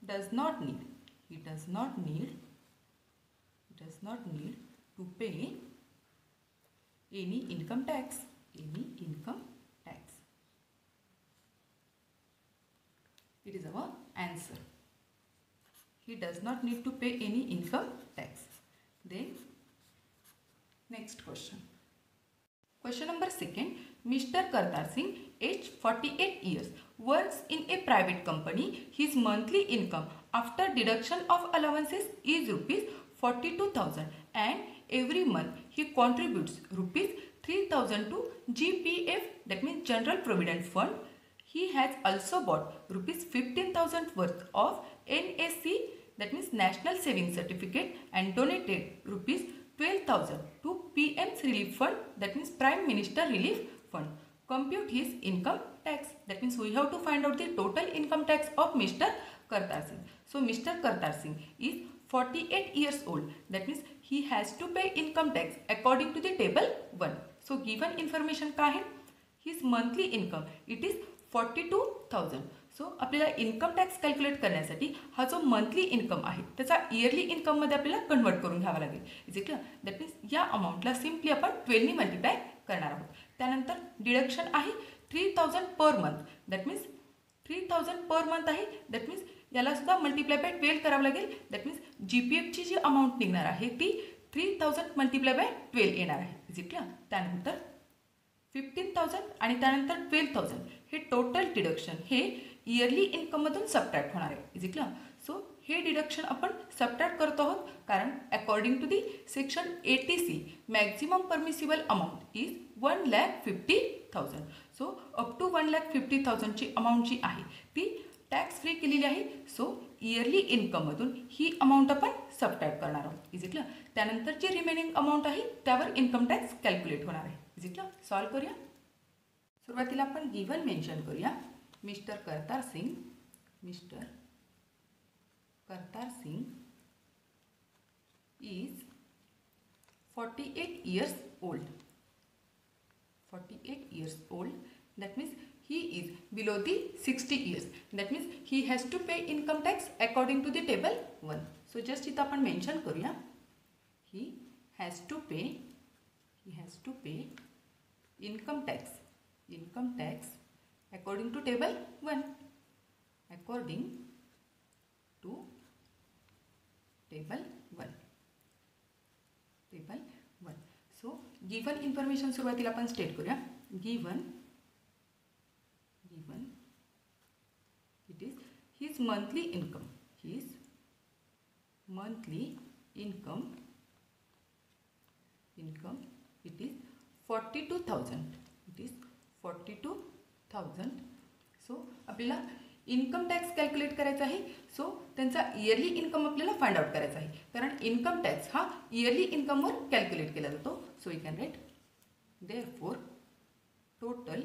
does not need to pay any income tax. It is our answer. He does not need to pay any income tax. Then next question. Question number 2. Mr. Kartar Singh, age 48 years, works in a private company. His monthly income after deduction of allowances is rupees 42,000 and every month he contributes rupees 3,000 to GPF, that means General Provident Fund. He has also bought rupees 15,000 worth of NSC, that means National Savings Certificate, and donated rupees 12,000 to PM's Relief Fund, that means Prime Minister Relief Fund. Compute his income tax. That means we have to find out the total income tax of Mr. Kartar Singh. So Mr. Kartar Singh is 48 years old. That means he has to pay income tax according to the table 1. So given information काय आहे? His monthly income it is 42,000. So आपल्याला इन्कम टॅक्स कॅल्क्युलेट करण्यासाठी हा जो मंथली इन्कम आहे त्याचा इयरली इन्कममध्ये आपल्याला कन्वर्ट करून घ्यावा लागेल. Is it clear? That means या अमाऊंटला सिम्पली आपण 12 ने मल्टिप्लाय करणार आहोत. त्यानंतर डिडक्शन आहे 3,000 per month. That means 3,000 per month आहे. दॅट मीन्स याला सुद्धा मल्टिप्लाय बाय 12 करावं लागेल. दॅट मीन्स GPFची जी अमाऊंट निघणार आहे ती 3,000 मल्टिप्लाय बाय 12 येणार आहे. Is it clear? त्यानंतर 15,000 आणि त्यानंतर 12,000 हे टोटल डिडक्शन हे इयरली इन्कममधून सबट्रॅक्ट होणार आहे. Is it clear? सो हे डिडक्शन आपण सबट्रॅक्ट करतो आहोत कारण according to the section 80C maximum permissible amount is 1,50,000. So up to 1,50,000ची अमाऊंट जी आहे ती टॅक्स फ्री केलेली आहे. सो इयरली इन्कममधून ही अमाऊंट आपण सबट्रॅक्ट करणार आहोत. Is it clear? त्यानंतर जी रिमेनिंग अमाऊंट आहे त्यावर इन्कम टॅक्स कॅल्क्युलेट होणार आहे. Is it clear? सॉल्व करूया. सुरुवातीला आपण गिवन मेन्शन करूया. Mr Kartar Singh is 48 years old. 48 years old. That means he is below the 60 years. That means he has to pay income tax according to the table 1. So just इथं आपण मेन्शन करूया. He has to pay income tax according to table 1. According to table 1. So given information सुरुवातीला आपण स्टेट करूया. Given it is his monthly income. It is 42,000. So आपल्याला इन्कम टॅक्स कॅल्क्युलेट करायचा आहे. सो त्यांचा इयरली इन्कम आपल्याला फाइंड आउट करायचा आहे कारण इन्कम टॅक्स हा इयरली इन्कमवर कॅल्क्युलेट केला जातो. So we can write therefore total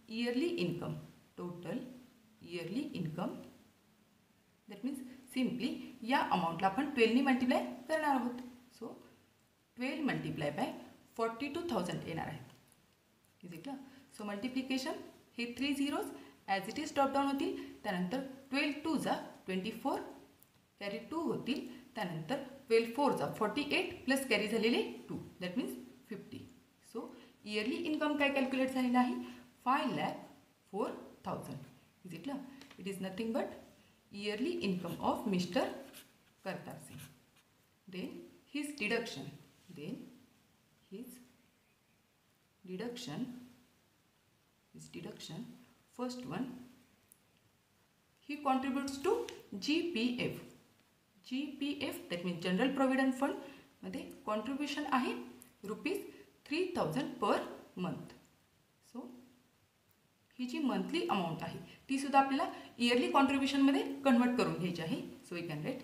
yearly income that means simply या अमाऊंटला आपण 12 ने मल्टिप्लाय करणार आहोत. सो 12 मल्टिप्लाय बाय 42,000 येणार आहे. Is it clear? So multiplication हे 3 zeros as it is drop down होतील. त्यानंतर 12 2 जा 24 कॅरी 2 होतील. त्यानंतर 12 4 जा 48 प्लस कॅरी झालेले 2 that means 50. So yearly income काय कॅल्क्युलेट झालेलं आहे 5,04,000. Is it clear? It is nothing but yearly income of Mr Kartar Singh. Then his deduction. First one, he contributes to GPF. That means General Provident Fund मध्ये कॉन्ट्रीब्युशन आहे ₹3,000 पर मंथ. सो ही जी मंथली अमाऊंट आहे ती सुद्धा आपल्याला इयरली कॉन्ट्रीब्युशनमध्ये कन्वर्ट करून घ्यायची आहे. So we can write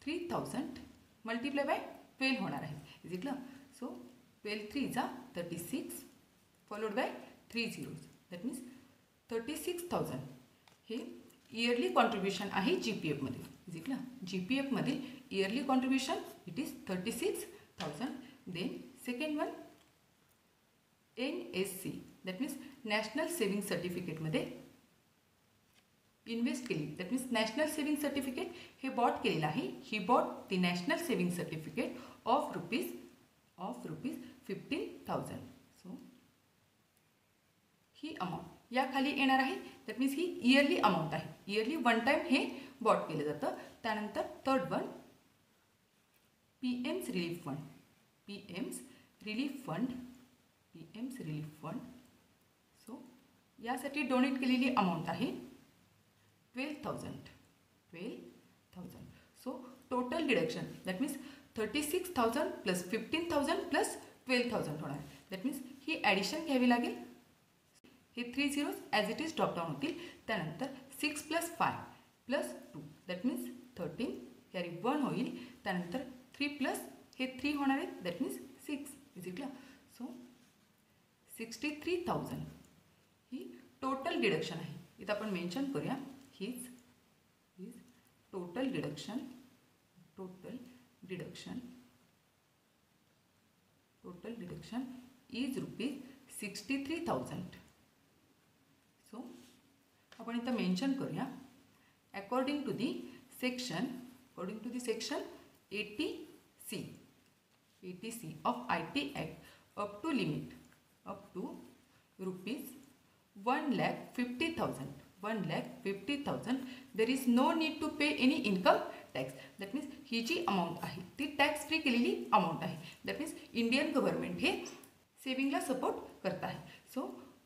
3,000 multiply by 12 होणार आहे. Is it clear? सो 12 3 जा 36 followed by 3 zeros that means 36,000 हे इयरली कॉन्ट्रीब्युशन आहे GPFमध्ये. Is it clear? GPFमधील yearly contribution it is 36,000. Then second one NSC that means national saving सर्टिफिकेटमध्ये इन्व्हेस्ट केली. That means national saving certificate हे बॉट केलेलं आहे. He bought the national saving certificate of rupees 15,000. So ही अमाऊंट या खाली येणार आहे. दॅट मीन्स ही इयरली अमाऊंट आहे. इयरली वन टाइम हे बॉट केलं जातं. त्यानंतर third one PM's relief fund. So यासाठी डोनेट केलेली अमाऊंट आहे 12,000. So total deduction that means 36,000 plus 15,000 plus 12,000 होणार आहे. दॅट मीन्स ही ॲडिशन घ्यावी लागेल. हे 3 zeros as it is drop down होतील. त्यानंतर 6 plus 5 plus 2 that means 13 carry 1 होईल. त्यानंतर 3 प्लस हे 3 होणार आहे that means 6 is equal. So 63,000 he total deduction आहे. इथं आपण मेन्शन करूया हीच टोटल डिडक्शन इज ₹63,000. सो आपण इथं मेन्शन करूया according to the section 80C of IT Act up to ₹1,50,000 there is no need to pay any income tax. That means ही जी अमाऊंट आहे ती टॅक्स फ्री केलेली अमाऊंट आहे. दॅट मीन्स इंडियन गव्हर्नमेंट हे सेविंगला सपोर्ट करत आहे. सो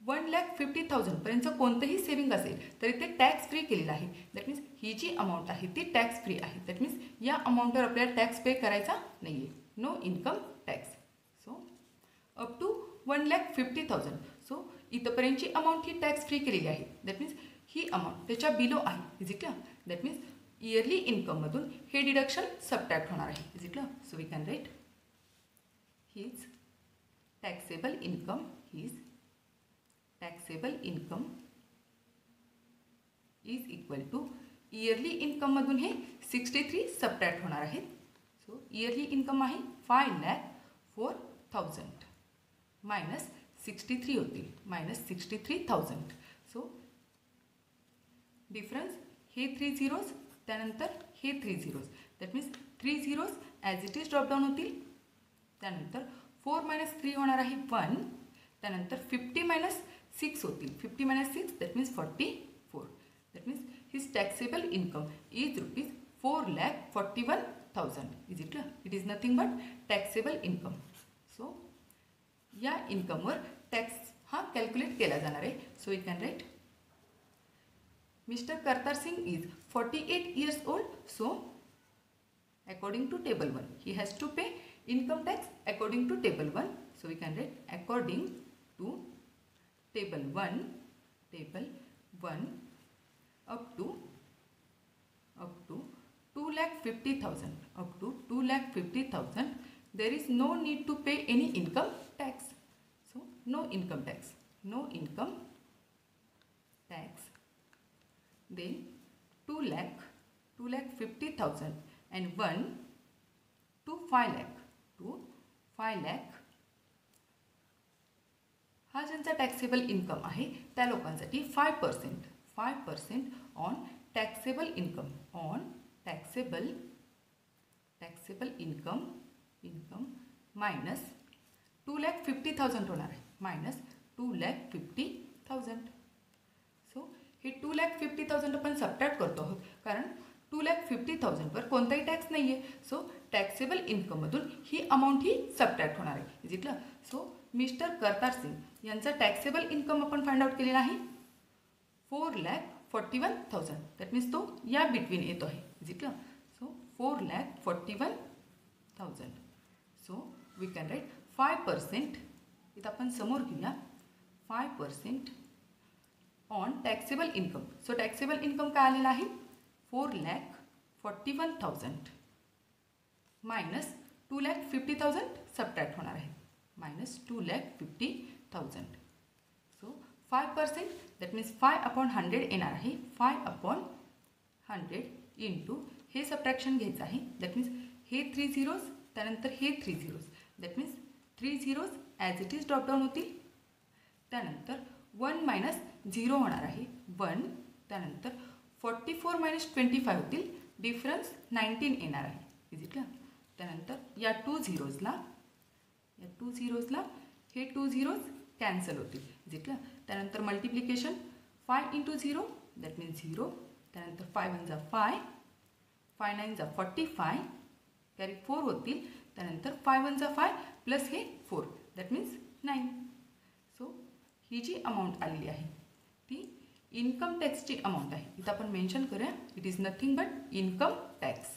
1,50,000 पर्यंतचं कोणतंही सेविंग असेल तरी ते टॅक्स फ्री केलेलं आहे. दॅट मीन्स ही जी अमाऊंट आहे ती टॅक्स फ्री आहे. दॅट मीन्स या अमाऊंटवर आपल्याला टॅक्स पे करायचा नाही आहे. No income tax. So up to 1,50,000. So इथंपर्यंतची अमाऊंट ही टॅक्स फ्री केलेली आहे. दॅट मीन्स ही अमाऊंट त्याच्या बिलो आहे is it. That means yearly इन्कममधून हे डिडक्शन सबट्रॅक्ट होणार आहे is it. So we can write his taxable income is equal to yearly इन्कममधून हे 63 सबट्रॅक्ट होणार आहेत. सो इयरली इन्कम आहे 5,04,000 मायनस 63 होतील -63,000. सो डिफरन्स हे 3 झिरोज त्यानंतर हे 3 zeros that means 3 zeros as it is drop down होतील. त्यानंतर 4 - 3 होणार आहे 1. त्यानंतर 50 - 6 होतील 50 - 6 that means 44. That means his taxable income is ₹4,41,000 is it. It is nothing but taxable income. So या इन्कमवर टॅक्स हा कॅल्क्युलेट केला जाणार आहे. So you can write Mr. Kartar Singh is 48 years old. So according to table 1 he has to pay income tax according to table 1. So we can write according to table 1 up to 2,50,000 up to 2,50,000 there is no need to pay any income tax. So no income tax. Then 2,50,000 and 1 to 5 lakh हा ज्यांचा टॅक्सेबल इन्कम आहे त्या लोकांसाठी 5% ऑन टॅक्सेबल इन्कम मायनस 2,50,000 होणार आहे -2,50,000. सो हे 2,50,000 आपण सबट्रॅक्ट करतो आहोत कारण 2,50,000 वर कोणताही टॅक्स नाही आहे. सो टॅक्सेबल इन्कममधून ही अमाऊंट ही सबट्रॅक्ट होणार आहे is it. So Mr Kartar Singh यांचा टॅक्सेबल इन्कम आपण फाइंड आउट केलेला आहे 4,41,000. दॅट मीन्स तो या बिटवीन येतो आहे is it. So 4,41,000. So we can write 5% इथं आपण समोर घेऊया 5% on taxable income. So taxable income काय आलेलं आहे 4,41,000 मायनस 2,50,000 सबट्रॅक्ट होणार आहे -2,50,000. सो 5% दॅट मीन्स 5/100 येणार आहे 5/100 इंटू हे सबट्रॅक्शन घ्यायचं आहे. दॅट मीन्स हे 3 झिरोज त्यानंतर हे 3 zeros that means 3 zeros as it is drop down होतील. त्यानंतर 1 - 0 होणार आहे 1. त्यानंतर 44 - 25 होतील डिफरन्स 19 येणार आहे इज इट. त्यानंतर या 2 झिरोजला हे 2 झिरोज कॅन्सल होतील इज इट. त्यानंतर मल्टिप्लिकेशन 5 × 0 दॅट मीन्स 0. त्यानंतर 5 × 5 5 × 9 45 कॅरी 4 होतील. त्यानंतर 5 × 5 प्लस हे 4 दॅट मीन्स 9. सो ही जी अमाऊंट आलेली आहे ती इन्कम टॅक्सची अमाऊंट आहे. इथं आपण मेन्शन करूया it is nothing but income tax.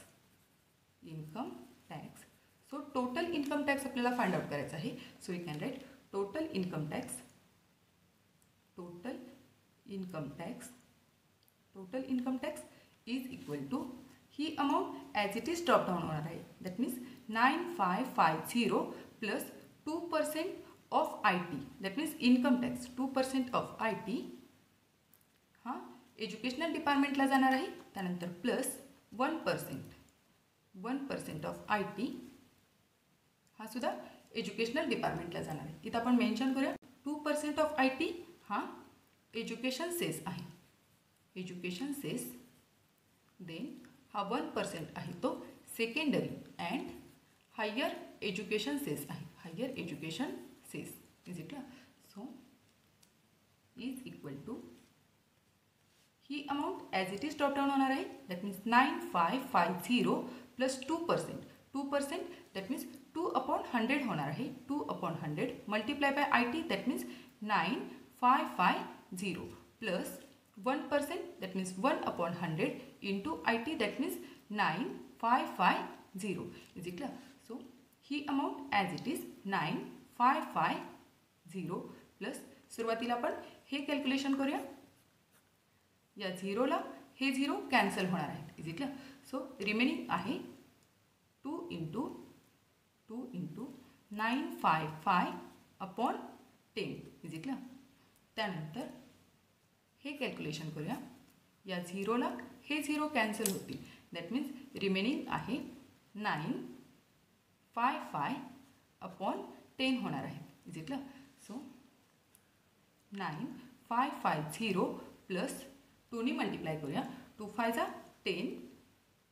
आपल्याला फाइंड आउट करायचं आहे. So we can write total income tax is equal to ही amount as it is drop down होणार आहे. That means 9550 plus 2% of IT. That means income tax 2% of IT हा एज्युकेशनल डिपार्टमेंटला जाणार आहे. त्यानंतर प्लस 1% ऑफ IT हा सुद्धा एज्युकेशनल डिपार्टमेंटला जाणार आहे. इथं आपण मेन्शन करूया 2% ऑफ IT हा एज्युकेशन सेस आहे. एज्युकेशन सेस देन हा 1% आहे तो secondary and higher education cess आहे. Higher education cess is it. So is equal to ही amount as it is drop down होणार आहे. That means 9550 plus 2%. That means 2/100 होणार आहे. 2/100 multiply by IT. That means 9550 plus 1%. That means 1/100 into IT. That means 9550 is it. So ही amount as it is 9550 plus सुरुवातीला आपण हे कॅल्क्युलेशन करूया. या झिरोला हे झिरो कॅन्सल होणार आहे. Is it. सो रिमेनिंग आहे 2 इंटू 955/10 इज इट. त्यानंतर हे कॅल्क्युलेशन करूया. या झिरोला हे झिरो कॅन्सल होतील. दॅट मीन्स रिमेनिंग आहे 955/10 होणार आहे. Is it. सो 9550 प्लस 2ने मल्टिप्लाय करूया. 2 5 10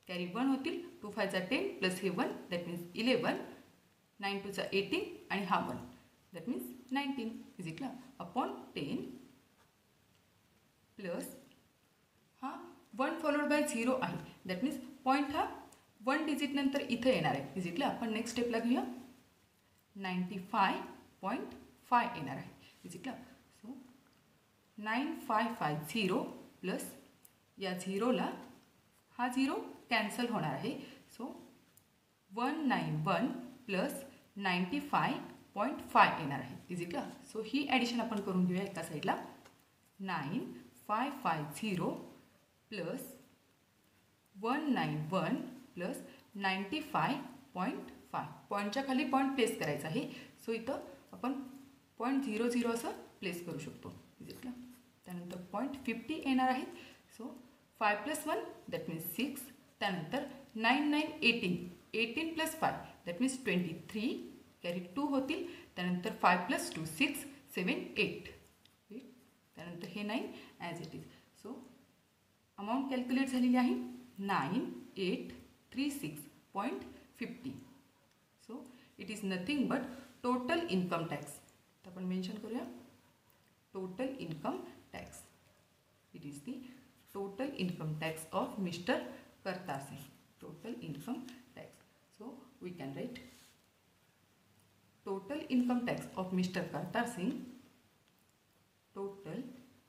कॅरी 1 होतील. 2 5 10 प्लस हे 1 दॅट मीन्स 11. 9 2 18 आणि हा 1 that means 19 is it. Upon 10 plus हा 1 फॉलोड बाय 0 आहे. दॅट मीन्स पॉईंट हा 1 डिजिट नंतर इथं येणार आहे. इज इटला आपण नेक्स्ट स्टेपला घेऊया. 95.5 येणार आहे. इज इटला. सो 9550 प्लस या झिरोला हा झिरो कॅन्सल होणार आहे. सो 191 प्लस 95.5 येणार आहे. Is it. So he addition आपण करून घेऊया एका साईडला. 9550 प्लस 191 प्लस 95.5 पॉईंटच्या खाली पॉईंट प्लेस करायचा आहे. सो इथं आपण 0.00 असं प्लेस करू शकतो. Is it. त्यानंतर 0.50 येणार आहे. So 5 plus 1 that means 6. त्यानंतर 9 9 18 प्लस 5 दॅट मीन्स 23 कॅरी 2 होतील. त्यानंतर 5 प्लस 2 6 7 8. त्यानंतर हे 9 as it is. So amount calculate झालेली आहे 9836.50. So it is nothing but total income tax. तर आपण मेन्शन करूया total income tax. It is the total income tax of Mr Kartar Singh. Total income tax. So we can write total income tax of Mr Kartar Singh. Total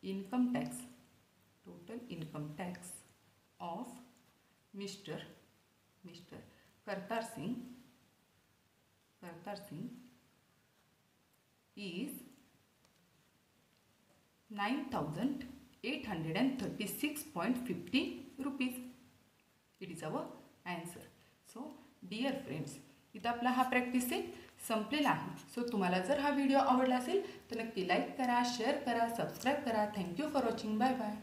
income tax of Mr Kartar Singh is 9836.50 rupees. It is our answer. So dear friends, इथं आपला हा प्रॅक्टिस सेट संपलेला आहे. सो तुम्हाला जर हा व्हिडिओ आवडला असेल तर नक्की लाईक करा, शेअर करा, सबस्क्राईब करा. Thank you for watching. Bye bye.